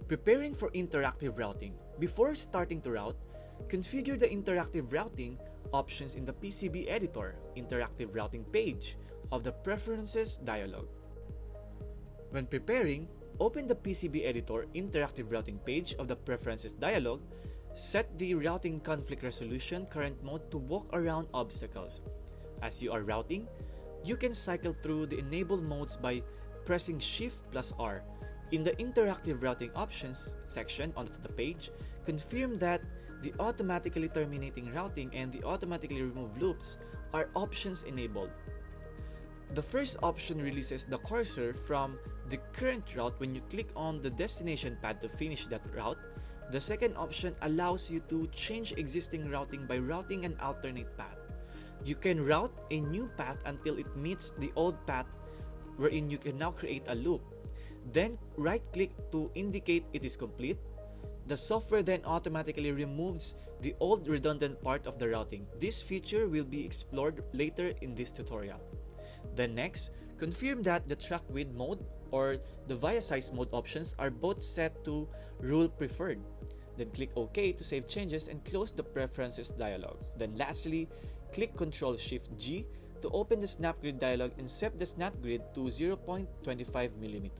Preparing for interactive routing. Before starting to route, configure the interactive routing options in the PCB editor interactive routing page of the Preferences dialog. When preparing, open the PCB editor interactive routing page of the Preferences dialog. Set the routing conflict resolution current mode to walk around obstacles. As you are routing, you can cycle through the enabled modes by pressing Shift+R. In the interactive routing options section of the page, confirm that the automatically terminating routing and the automatically remove loops are options enabled. The first option releases the cursor from the current route when you click on the destination pad to finish that route. The second option allows you to change existing routing by routing an alternate path. You can route a new path until it meets the old path, wherein you can now create a loop. Then right-click to indicate it is complete. The software then automatically removes the old redundant part of the routing. This feature will be explored later in this tutorial. Then next, confirm that the track width mode or the via size mode options are both set to rule preferred. Then click OK to save changes and close the Preferences dialog. Then lastly, click Ctrl-Shift-G to open the snap grid dialog and set the snap grid to 0.25 mm.